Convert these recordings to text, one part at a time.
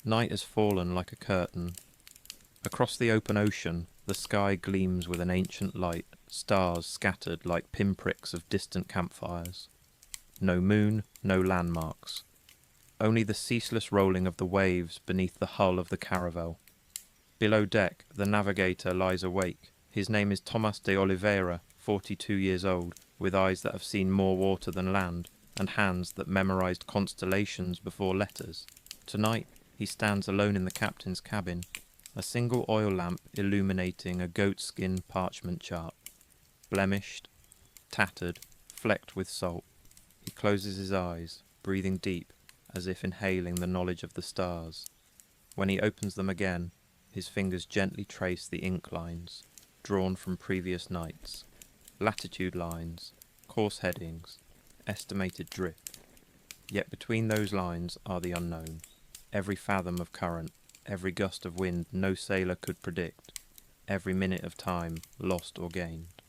Night has fallen like a curtain. Across the open ocean, the sky gleams with an ancient light, stars scattered like pinpricks of distant campfires. No moon, no landmarks. Only the ceaseless rolling of the waves beneath the hull of the caravel. Below deck, the navigator lies awake. His name is Tomas de Oliveira, 42 years old, with eyes that have seen more water than land, and hands that memorized constellations before letters. Tonight, he stands alone in the captain's cabin, a single oil lamp illuminating a goatskin parchment chart. Blemished, tattered, flecked with salt. He closes his eyes, breathing deep, as if inhaling the knowledge of the stars. When he opens them again, his fingers gently trace the ink lines, drawn from previous nights. Latitude lines, course headings, estimated drift. Yet between those lines are the unknown. Every fathom of current, every gust of wind no sailor could predict, every minute of time lost or gained.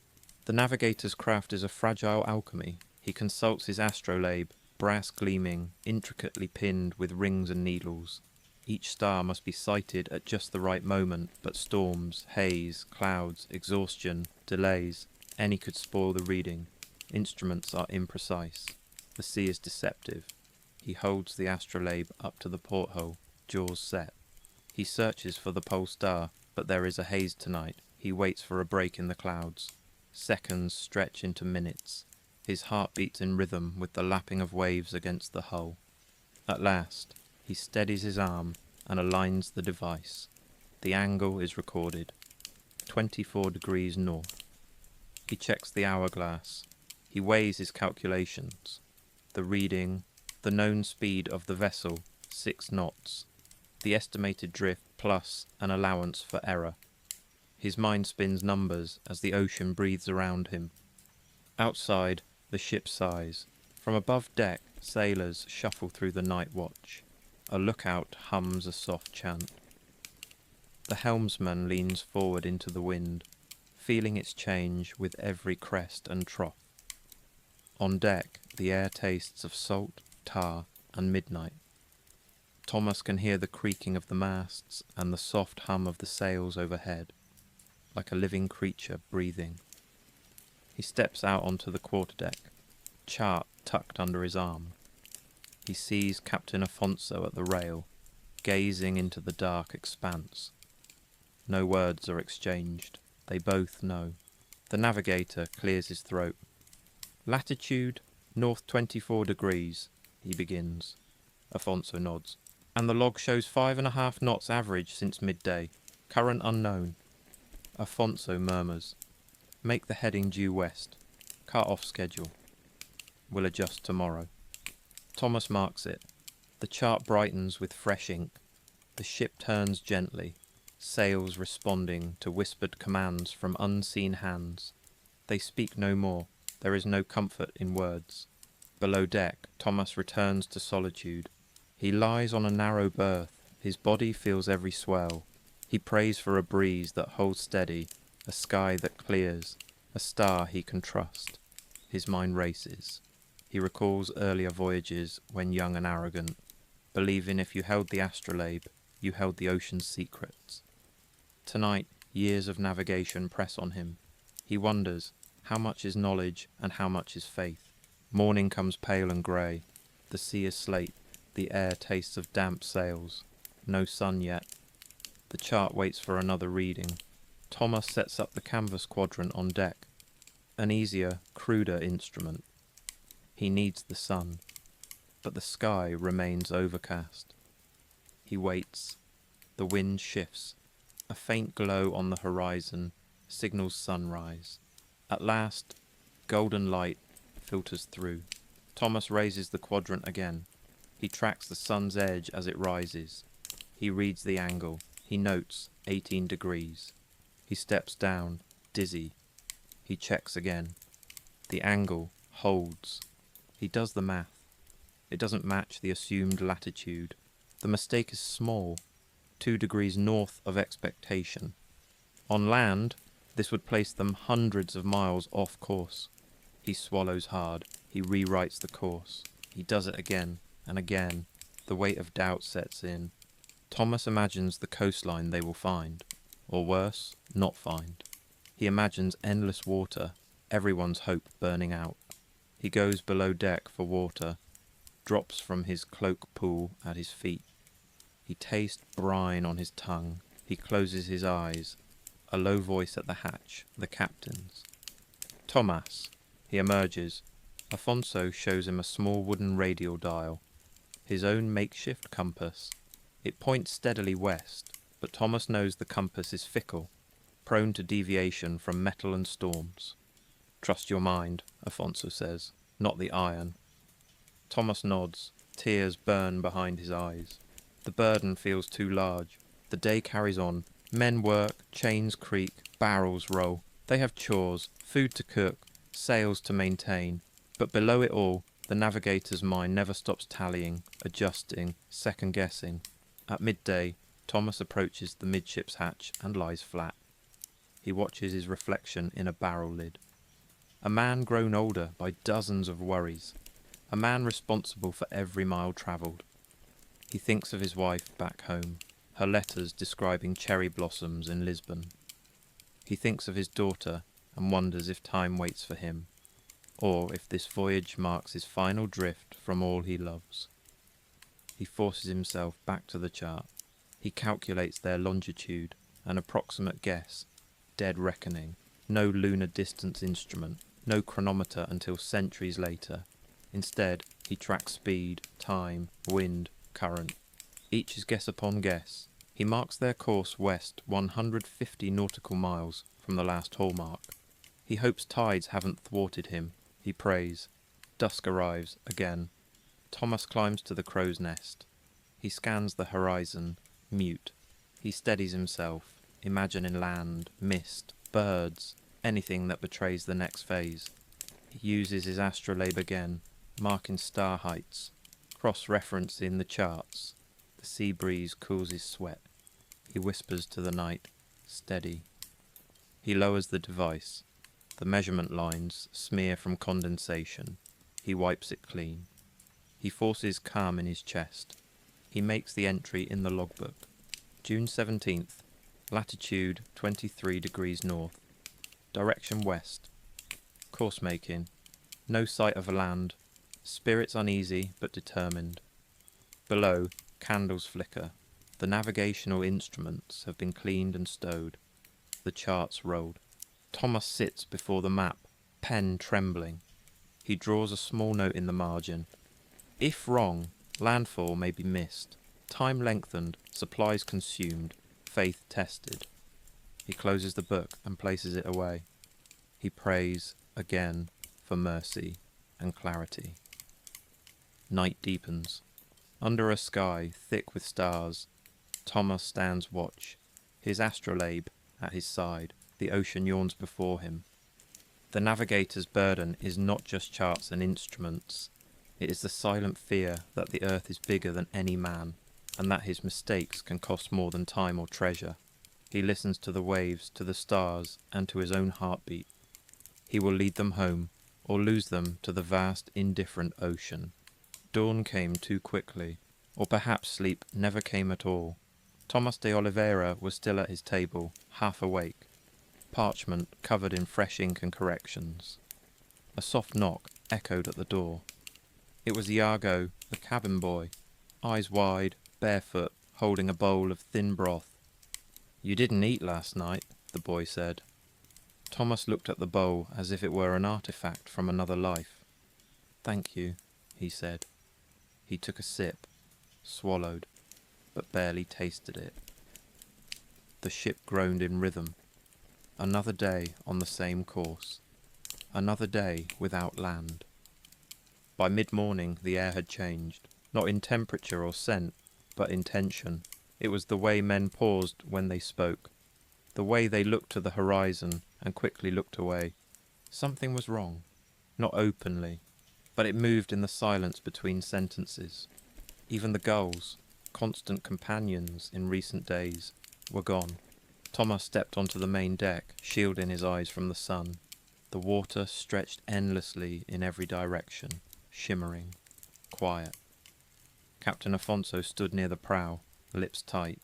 The navigator's craft is a fragile alchemy. He consults his astrolabe, brass gleaming, intricately pinned with rings and needles. Each star must be sighted at just the right moment, but storms, haze, clouds, exhaustion, delays, any could spoil the reading. Instruments are imprecise. The sea is deceptive. He holds the astrolabe up to the porthole, jaws set. He searches for the pole star, but there is a haze tonight. He waits for a break in the clouds. Seconds stretch into minutes. His heart beats in rhythm with the lapping of waves against the hull. At last, he steadies his arm and aligns the device. The angle is recorded. 24 degrees north. He checks the hourglass. He weighs his calculations. The reading, the known speed of the vessel, 6 knots. The estimated drift plus an allowance for error. His mind spins numbers as the ocean breathes around him. Outside, the ship sighs. From above deck, sailors shuffle through the night watch. A lookout hums a soft chant. The helmsman leans forward into the wind, feeling its change with every crest and trough. On deck, the air tastes of salt, tar, and midnight. Thomas can hear the creaking of the masts and the soft hum of the sails overhead, like a living creature breathing. He steps out onto the quarterdeck, chart tucked under his arm. He sees Captain Afonso at the rail, gazing into the dark expanse. No words are exchanged. They both know. The navigator clears his throat. Latitude, north 24 degrees, he begins. Afonso nods. And the log shows 5.5 knots average since midday. Current unknown. Afonso murmurs. Make the heading due west. Cut off schedule. We'll adjust tomorrow. Thomas marks it. The chart brightens with fresh ink. The ship turns gently, sails responding to whispered commands from unseen hands. They speak no more. There is no comfort in words. Below deck, Thomas returns to solitude. He lies on a narrow berth. His body feels every swell. He prays for a breeze that holds steady, a sky that clears, a star he can trust. His mind races. He recalls earlier voyages when young and arrogant, believing if you held the astrolabe, you held the ocean's secrets. Tonight, years of navigation press on him. He wonders, how much is knowledge and how much is faith? Morning comes pale and grey. The sea is slate. The air tastes of damp sails. No sun yet. The chart waits for another reading. Thomas sets up the canvas quadrant on deck. An easier, cruder instrument. He needs the sun, but the sky remains overcast. He waits. The wind shifts. A faint glow on the horizon signals sunrise. At last, golden light filters through. Thomas raises the quadrant again. He tracks the sun's edge as it rises. He reads the angle. He notes 18 degrees. He steps down, dizzy. He checks again. The angle holds. He does the math. It doesn't match the assumed latitude. The mistake is small, 2 degrees north of expectation. On land, this would place them hundreds of miles off course. He swallows hard. He rewrites the course. He does it again and again. The weight of doubt sets in. Thomas imagines the coastline they will find, or worse, not find. He imagines endless water, everyone's hope burning out. He goes below deck for water, drops from his cloak pool at his feet. He tastes brine on his tongue. He closes his eyes. A low voice at the hatch, the captain's. Thomas. He emerges. Afonso shows him a small wooden radial dial, his own makeshift compass. It points steadily west, but Thomas knows the compass is fickle, prone to deviation from metal and storms. Trust your mind, Afonso says, not the iron. Thomas nods. Tears burn behind his eyes. The burden feels too large. The day carries on. Men work, chains creak, barrels roll. They have chores, food to cook, sails to maintain. But below it all, the navigator's mind never stops tallying, adjusting, second-guessing. At midday, Thomas approaches the midships hatch and lies flat. He watches his reflection in a barrel lid. A man grown older by dozens of worries. A man responsible for every mile travelled. He thinks of his wife back home, her letters describing cherry blossoms in Lisbon. He thinks of his daughter and wonders if time waits for him, or if this voyage marks his final drift from all he loves. He forces himself back to the chart. He calculates their longitude, an approximate guess, dead reckoning, no lunar distance instrument, no chronometer until centuries later. Instead, he tracks speed, time, wind, current. Each is guess upon guess. He marks their course west 150 nautical miles from the last hallmark. He hopes tides haven't thwarted him. He prays. Dusk arrives again. Thomas climbs to the crow's nest. He scans the horizon, mute. He steadies himself, imagining land, mist, birds, anything that betrays the next phase. He uses his astrolabe again, marking star heights, cross-referencing the charts. The sea breeze cools his sweat. He whispers to the night, steady. He lowers the device. The measurement lines smear from condensation. He wipes it clean. He forces calm in his chest. He makes the entry in the logbook. June 17th, latitude 23 degrees north. Direction west. Course making. No sight of land. Spirits uneasy but determined. Below, candles flicker. The navigational instruments have been cleaned and stowed. The charts rolled. Thomas sits before the map, pen trembling. He draws a small note in the margin. If wrong, landfall may be missed. Time lengthened, supplies consumed, faith tested. He closes the book and places it away. He prays again for mercy and clarity. Night deepens. Under a sky thick with stars, Thomas stands watch, his astrolabe at his side. The ocean yawns before him. The navigator's burden is not just charts and instruments. It is the silent fear that the earth is bigger than any man, and that his mistakes can cost more than time or treasure. He listens to the waves, to the stars, and to his own heartbeat. He will lead them home, or lose them to the vast, indifferent ocean. Dawn came too quickly, or perhaps sleep never came at all. Thomas de Oliveira was still at his table, half awake, parchment covered in fresh ink and corrections. A soft knock echoed at the door. It was Iago, the cabin boy, eyes wide, barefoot, holding a bowl of thin broth. "You didn't eat last night," the boy said. Thomas looked at the bowl as if it were an artifact from another life. "Thank you," he said. He took a sip, swallowed, but barely tasted it. The ship groaned in rhythm. Another day on the same course. Another day without land. By mid-morning the air had changed, not in temperature or scent, but in tension. It was the way men paused when they spoke, the way they looked to the horizon and quickly looked away. Something was wrong, not openly, but it moved in the silence between sentences. Even the gulls, constant companions in recent days, were gone. Thomas stepped onto the main deck, shielding his eyes from the sun. The water stretched endlessly in every direction, shimmering, quiet. Captain Afonso stood near the prow. lips tight.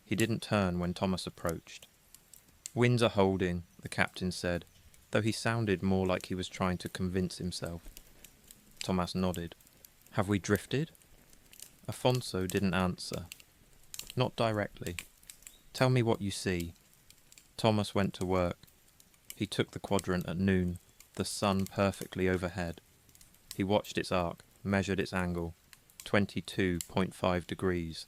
He didn't turn when Thomas approached. "Winds are holding," the captain said, though he sounded more like he was trying to convince himself. Thomas nodded. "Have we drifted?" Afonso didn't answer. Not directly. "Tell me what you see." Thomas went to work. He took the quadrant at noon, the sun perfectly overhead. He watched its arc, measured its angle, 22.5 degrees.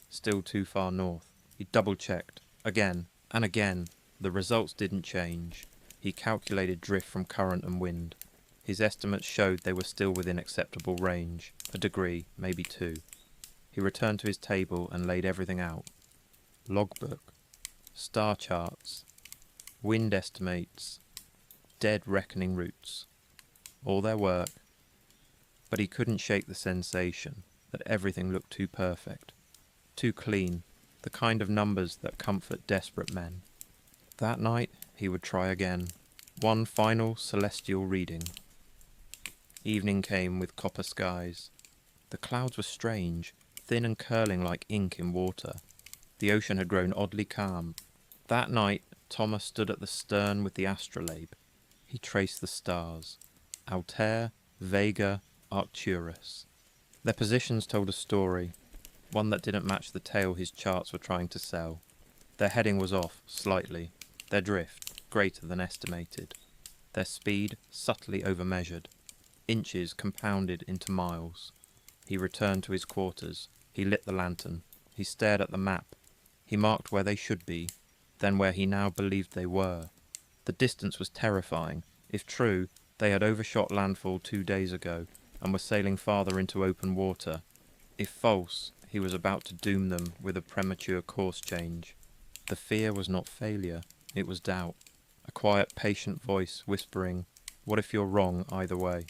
Still too far north. He double-checked, again and again. The results didn't change. He calculated drift from current and wind. His estimates showed they were still within acceptable range, a degree, maybe two. He returned to his table and laid everything out. Logbook, star charts, wind estimates, dead reckoning routes. All their work. But he couldn't shake the sensation that everything looked too perfect, too clean, the kind of numbers that comfort desperate men. That night he would try again, one final celestial reading. Evening came with copper skies. The clouds were strange, thin and curling like ink in water. The ocean had grown oddly calm. That night Thomas stood at the stern with the astrolabe. He traced the stars. Altair, Vega, Arcturus. Their positions told a story, one that didn't match the tale his charts were trying to sell. Their heading was off, slightly. Their drift, greater than estimated. Their speed, subtly overmeasured. Inches compounded into miles. He returned to his quarters. He lit the lantern. He stared at the map. He marked where they should be, then where he now believed they were. The distance was terrifying. If true, they had overshot landfall 2 days ago and were sailing farther into open water. If false, he was about to doom them with a premature course change. The fear was not failure, it was doubt. A quiet, patient voice whispering, "What if you're wrong either way?"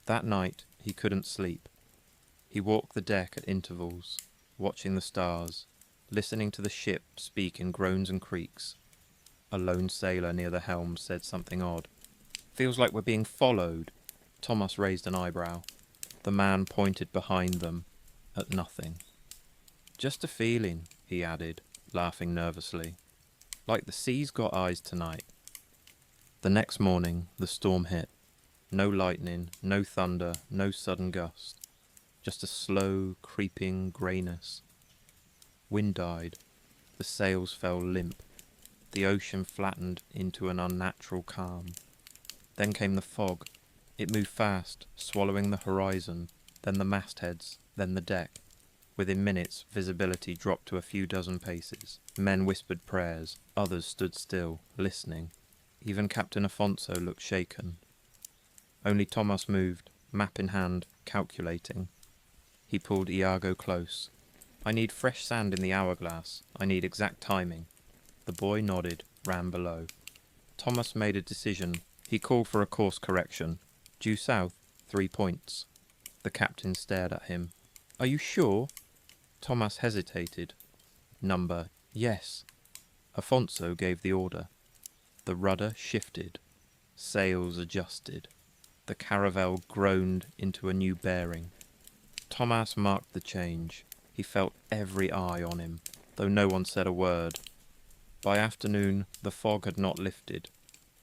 That night he couldn't sleep. He walked the deck at intervals, watching the stars, listening to the ship speak in groans and creaks. A lone sailor near the helm said something odd. "Feels like we're being followed." Thomas raised an eyebrow. The man pointed behind them, at nothing. "Just a feeling," he added, laughing nervously. "Like the sea's got eyes tonight." The next morning the storm hit. No lightning, no thunder, no sudden gust. Just a slow, creeping greyness. Wind died. The sails fell limp. The ocean flattened into an unnatural calm. Then came the fog. It moved fast, swallowing the horizon, then the mastheads, then the deck. Within minutes, visibility dropped to a few dozen paces. Men whispered prayers. Others stood still, listening. Even Captain Afonso looked shaken. Only Thomas moved, map in hand, calculating. He pulled Iago close. "I need fresh sand in the hourglass. I need exact timing." The boy nodded, ran below. Thomas made a decision. He called for a course correction. Due south, 3 points. The captain stared at him. "Are you sure?" Thomas hesitated. Number, yes. Afonso gave the order. The rudder shifted. Sails adjusted. The caravel groaned into a new bearing. Thomas marked the change. He felt every eye on him, though no one said a word. By afternoon, the fog had not lifted.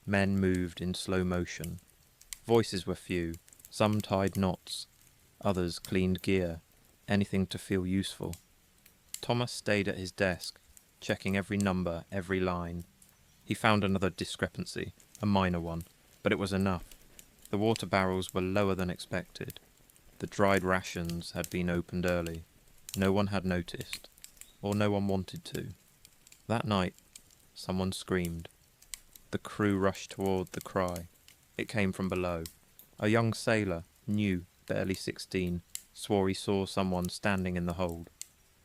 Men moved in slow motion. Voices were few. Some tied knots. Others cleaned gear. Anything to feel useful. Thomas stayed at his desk, checking every number, every line. He found another discrepancy, a minor one, but it was enough. The water barrels were lower than expected. The dried rations had been opened early. No one had noticed, or no one wanted to. That night, someone screamed. The crew rushed toward the cry. It came from below. A young sailor, new, barely 16, swore he saw someone standing in the hold.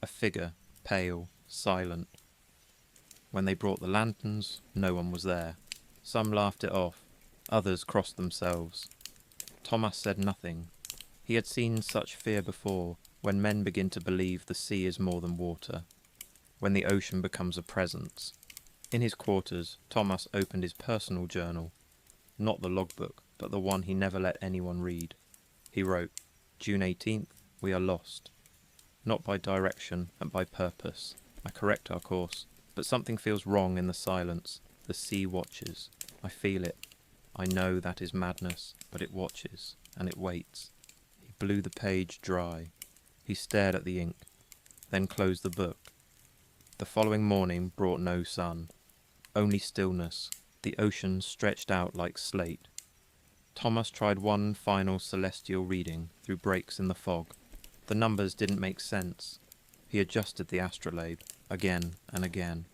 A figure, pale, silent. When they brought the lanterns, no one was there. Some laughed it off. Others crossed themselves. Thomas said nothing. He had seen such fear before, when men begin to believe the sea is more than water, when the ocean becomes a presence. In his quarters, Thomas opened his personal journal, not the logbook, but the one he never let anyone read. He wrote, "June 18th, we are lost." not by direction and by purpose. I correct our course, but something feels wrong in the silence. The sea watches. I feel it. I know that is madness, but it watches, and it waits. He blew the page dry. He stared at the ink, then closed the book. The following morning brought no sun, only stillness. The ocean stretched out like slate. Thomas tried one final celestial reading through breaks in the fog. The numbers didn't make sense. He adjusted the astrolabe again and again.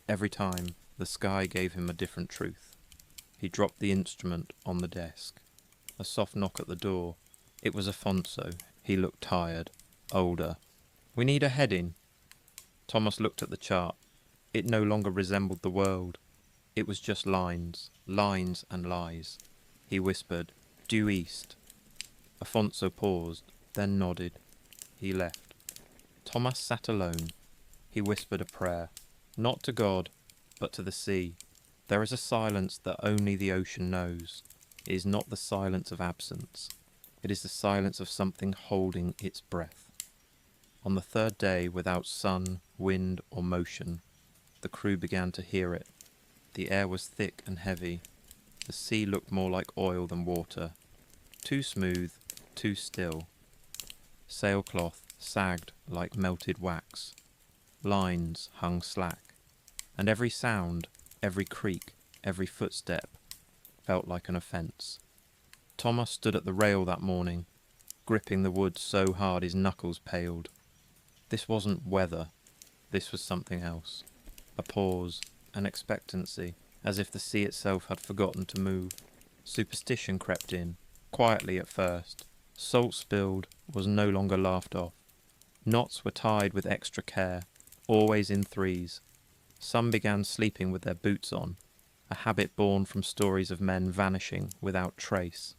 Every time, the sky gave him a different truth. He dropped the instrument on the desk. A soft knock at the door. It was Afonso. He looked tired, older. "We need a heading." Thomas looked at the chart. It no longer resembled the world. It was just lines, lines and lies. He whispered, "Due east." Afonso paused, then nodded. He left. Thomas sat alone. He whispered a prayer, not to God, but to the sea. There is a silence that only the ocean knows. It is not the silence of absence. It is the silence of something holding its breath. On the third day, without sun, wind, or motion, the crew began to hear it. The air was thick and heavy. The sea looked more like oil than water. Too smooth, too still. Sailcloth sagged like melted wax. Lines hung slack. And every sound, every creak, every footstep felt like an offence. Thomas stood at the rail that morning, gripping the wood so hard his knuckles paled. This wasn't weather. This was something else. A pause, an expectancy, as if the sea itself had forgotten to move. Superstition crept in, quietly at first. Salt spilled was no longer laughed off. Knots were tied with extra care, always in threes. Some began sleeping with their boots on, a habit born from stories of men vanishing without trace.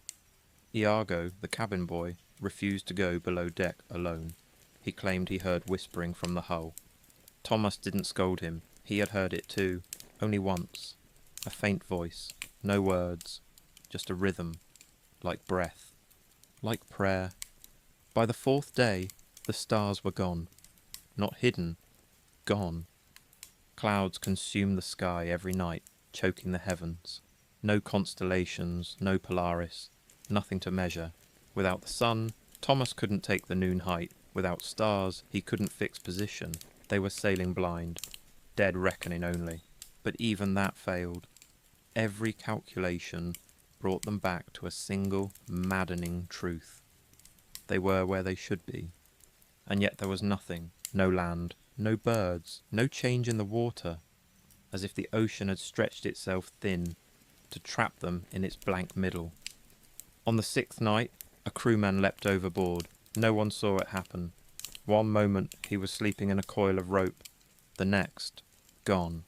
Iago, the cabin boy, refused to go below deck alone. He claimed he heard whispering from the hull. Thomas didn't scold him. He had heard it too, only once. A faint voice, no words, just a rhythm, like breath, like prayer. By the fourth day, the stars were gone. Not hidden, gone. Clouds consumed the sky every night, choking the heavens. No constellations, no Polaris, nothing to measure. Without the sun, Thomas couldn't take the noon height. Without stars, he couldn't fix position. They were sailing blind, dead reckoning only. But even that failed. Every calculation brought them back to a single, maddening truth. They were where they should be. And yet there was nothing, no land, no birds, no change in the water, as if the ocean had stretched itself thin to trap them in its blank middle. On the sixth night, a crewman leapt overboard. No one saw it happen. One moment he was sleeping in a coil of rope. The next, gone.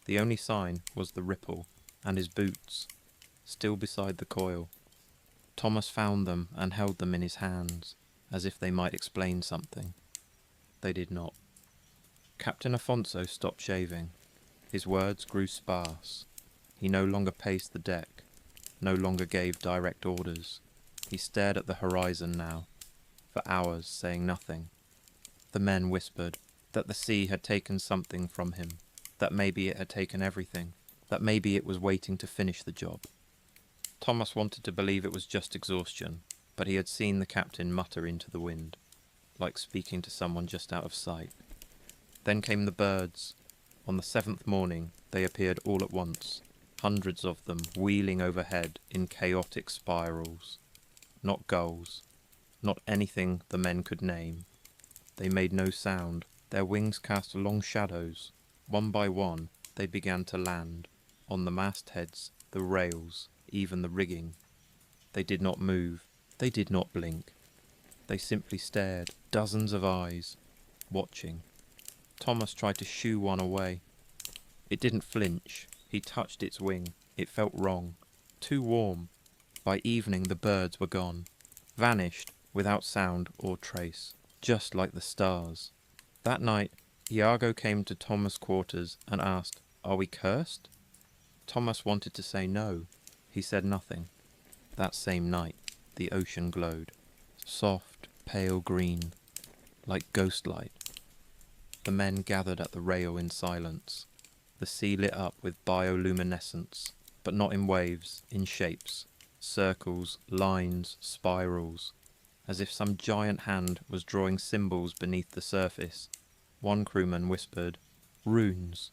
The only sign was the ripple, and his boots, still beside the coil. Thomas found them and held them in his hands, as if they might explain something. They did not. Captain Afonso stopped shaving. His words grew sparse. He no longer paced the deck, no longer gave direct orders. He stared at the horizon now, for hours saying nothing. The men whispered that the sea had taken something from him, that maybe it had taken everything, that maybe it was waiting to finish the job. Thomas wanted to believe it was just exhaustion, but he had seen the captain mutter into the wind, like speaking to someone just out of sight. Then came the birds. On the seventh morning they appeared all at once, hundreds of them wheeling overhead in chaotic spirals. Not gulls, not anything the men could name. They made no sound. Their wings cast long shadows. One by one they began to land, on the mastheads, the rails, even the rigging. They did not move. They did not blink. They simply stared, dozens of eyes, watching. Thomas tried to shoo one away. It didn't flinch. He touched its wing. It felt wrong. Too warm. By evening the birds were gone. Vanished, without sound or trace. Just like the stars. That night, Iago came to Thomas' quarters and asked, "Are we cursed?" Thomas wanted to say no. He said nothing. That same night, the ocean glowed. Soft, pale green. like ghost light. The men gathered at the rail in silence. The sea lit up with bioluminescence, but not in waves, in shapes, circles, lines, spirals, as if some giant hand was drawing symbols beneath the surface. One crewman whispered, "Runes."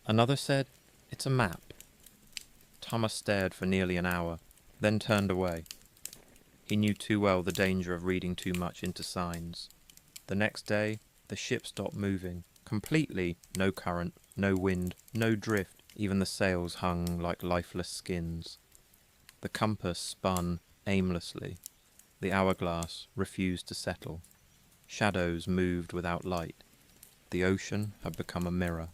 Another said, "It's a map." Thomas stared for nearly an hour, then turned away. He knew too well the danger of reading too much into signs. The next day, the ship stopped moving. Completely. No current, no wind, no drift. Even the sails hung like lifeless skins. The compass spun aimlessly. The hourglass refused to settle. Shadows moved without light. The ocean had become a mirror.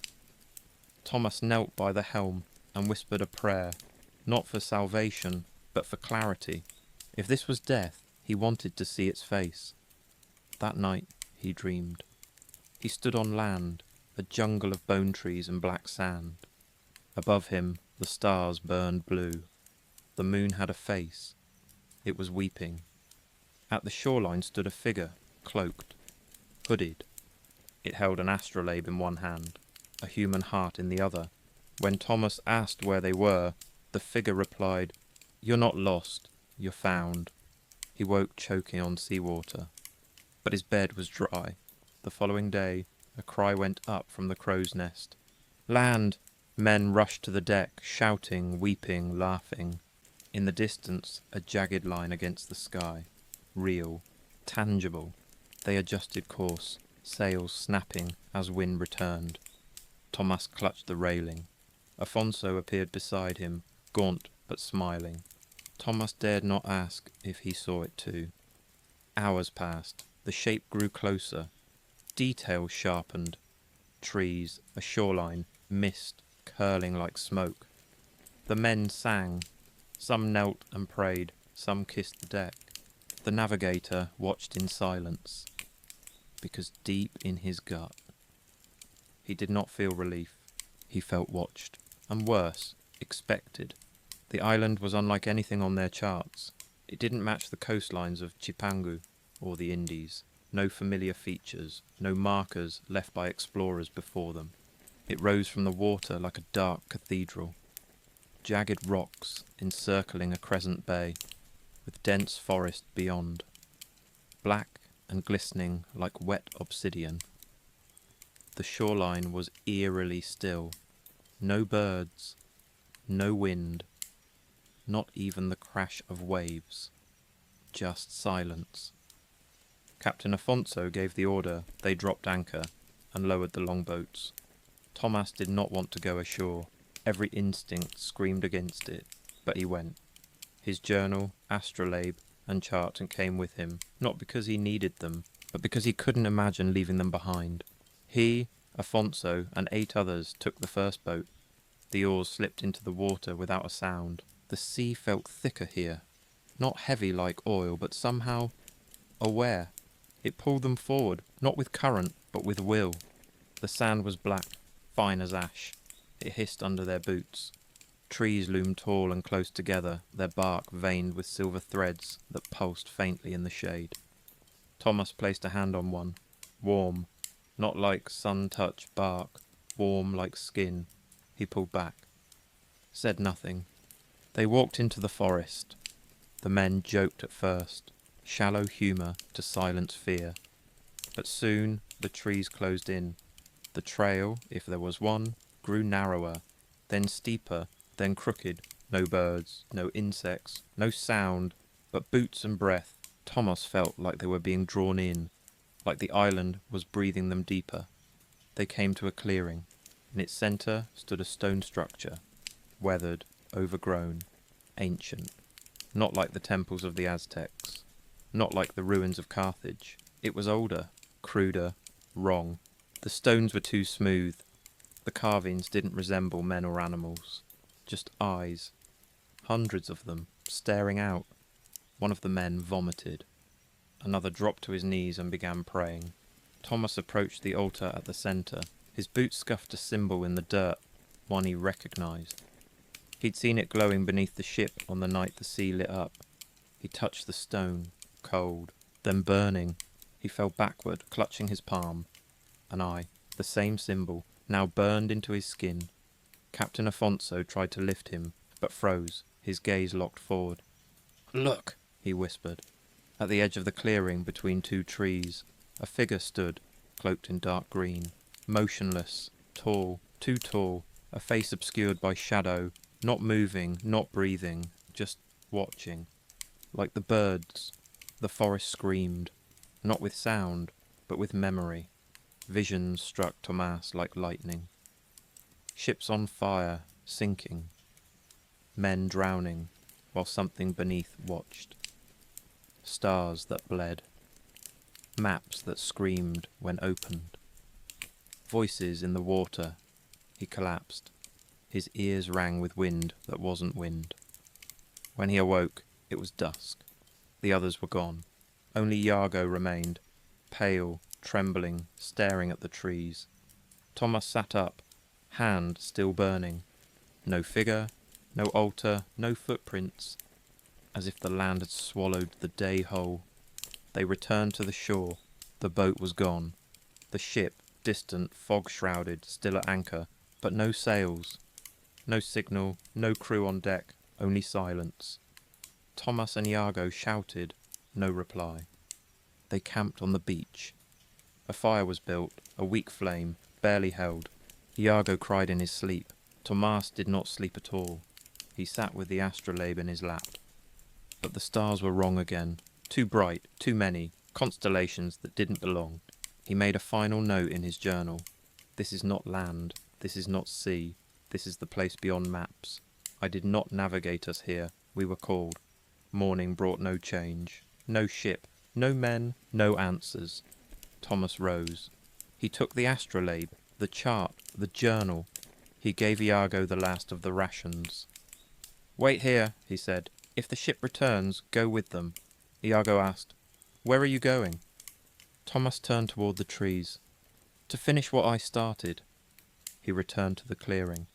Thomas knelt by the helm and whispered a prayer, not for salvation, but for clarity. If this was death, he wanted to see its face. That night, he dreamed. He stood on land, a jungle of bone trees and black sand. Above him, the stars burned blue. The moon had a face. It was weeping. At the shoreline stood a figure, cloaked, hooded. It held an astrolabe in one hand, a human heart in the other. When Thomas asked where they were, the figure replied, "You're not lost, you're found." He woke choking on seawater, but his bed was dry. The following day, a cry went up from the crow's nest. "Land!" Men rushed to the deck, shouting, weeping, laughing. In the distance, a jagged line against the sky. Real, tangible. They adjusted course, sails snapping as wind returned. Thomas clutched the railing. Afonso appeared beside him, gaunt but smiling. Thomas dared not ask if he saw it too. Hours passed. The shape grew closer. Details sharpened. Trees, a shoreline, mist, curling like smoke. The men sang. Some knelt and prayed. Some kissed the deck. The navigator watched in silence, because deep in his gut, he did not feel relief. He felt watched, and worse, expected. The island was unlike anything on their charts. It didn't match the coastlines of Chipangu or the Indies. No familiar features, no markers left by explorers before them. It rose from the water like a dark cathedral. Jagged rocks encircling a crescent bay, with dense forest beyond. Black and glistening like wet obsidian. The shoreline was eerily still. No birds, no wind, not even the crash of waves. Just silence. Captain Afonso gave the order. They dropped anchor and lowered the longboats. Thomas did not want to go ashore. Every instinct screamed against it, but he went. His journal, astrolabe, and chart came with him, not because he needed them, but because he couldn't imagine leaving them behind. He, Afonso, and 8 others took the first boat. The oars slipped into the water without a sound. The sea felt thicker here, not heavy like oil, but somehow aware. It pulled them forward, not with current, but with will. The sand was black, fine as ash. It hissed under their boots. Trees loomed tall and close together, their bark veined with silver threads that pulsed faintly in the shade. Thomas placed a hand on one. Warm, not like sun-touched bark, warm like skin. He pulled back. Said nothing. They walked into the forest. The men joked at first, shallow humour to silence fear. But soon the trees closed in. The trail, if there was one, grew narrower, then steeper, then crooked. No birds, no insects, no sound, but boots and breath. Thomas felt like they were being drawn in, like the island was breathing them deeper. They came to a clearing. In its centre stood a stone structure, weathered, overgrown, ancient. Not like the temples of the Aztecs, not like the ruins of Carthage. It was older, cruder, wrong. The stones were too smooth. The carvings didn't resemble men or animals, just eyes. Hundreds of them, staring out. One of the men vomited. Another dropped to his knees and began praying. Thomas approached the altar at the centre. His boots scuffed a symbol in the dirt, one he recognised. He'd seen it glowing beneath the ship on the night the sea lit up. He touched the stone, cold, then burning. He fell backward, clutching his palm. An eye, the same symbol, now burned into his skin. Captain Afonso tried to lift him, but froze, his gaze locked forward. "Look," he whispered. At the edge of the clearing between two trees, a figure stood, cloaked in dark green, motionless, tall, too tall, a face obscured by shadow, not moving, not breathing, just watching. Like the birds, the forest screamed, not with sound, but with memory. Visions struck Tomas like lightning. Ships on fire, sinking. Men drowning, while something beneath watched. Stars that bled. Maps that screamed when opened. Voices in the water. He collapsed. His ears rang with wind that wasn't wind. When he awoke, it was dusk. The others were gone. Only Iago remained, pale, trembling, staring at the trees. Thomas sat up, hand still burning. No figure, no altar, no footprints, as if the land had swallowed the day whole. They returned to the shore. The boat was gone. The ship, distant, fog-shrouded, still at anchor, but no sails. No signal, no crew on deck, only silence. Thomas and Iago shouted, no reply. They camped on the beach. A fire was built, a weak flame, barely held. Iago cried in his sleep. Tomas did not sleep at all. He sat with the astrolabe in his lap. But the stars were wrong again. Too bright, too many, constellations that didn't belong. He made a final note in his journal. This is not land, this is not sea, this is the place beyond maps. I did not navigate us here, we were called. Morning brought no change, no ship, no men, no answers. Thomas rose. He took the astrolabe, the chart, the journal. He gave Iago the last of the rations. "Wait here," he said. "If the ship returns, go with them." Iago asked, "Where are you going?" Thomas turned toward the trees. "To finish what I started." He returned to the clearing.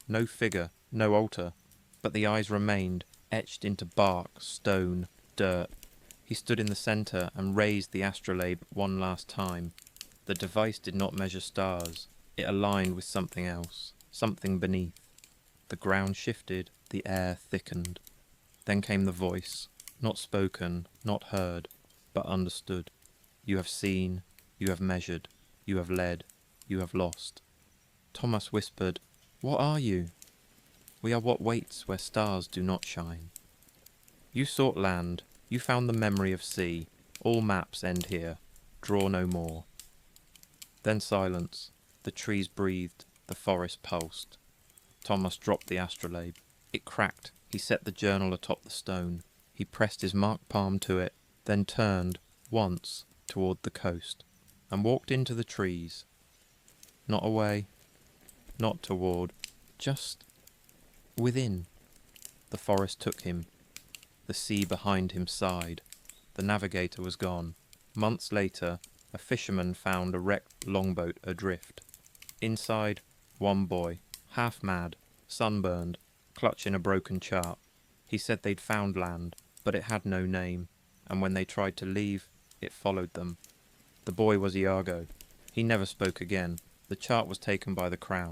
No figure, no altar, but the eyes remained, etched into bark, stone, dirt. He stood in the centre and raised the astrolabe one last time. The device did not measure stars. It aligned with something else, something beneath. The ground shifted, the air thickened. Then came the voice, not spoken, not heard, but understood. You have seen, you have measured, you have led, you have lost. Thomas whispered, "What are you?" "We are what waits where stars do not shine." You sought land, you found the memory of sea. All maps end here. Draw no more. Then silence. The trees breathed, the forest pulsed. Thomas dropped the astrolabe. It cracked. He set the journal atop the stone. He pressed his marked palm to it, then turned, once, toward the coast, and walked into the trees. Not away, not toward, just within. The forest took him. The sea behind him sighed. The navigator was gone. Months later, a fisherman found a wrecked longboat adrift. Inside, one boy, half mad, sunburned, clutching a broken chart. He said they'd found land, but it had no name, and when they tried to leave, it followed them. The boy was Iago. He never spoke again. The chart was taken by the crown.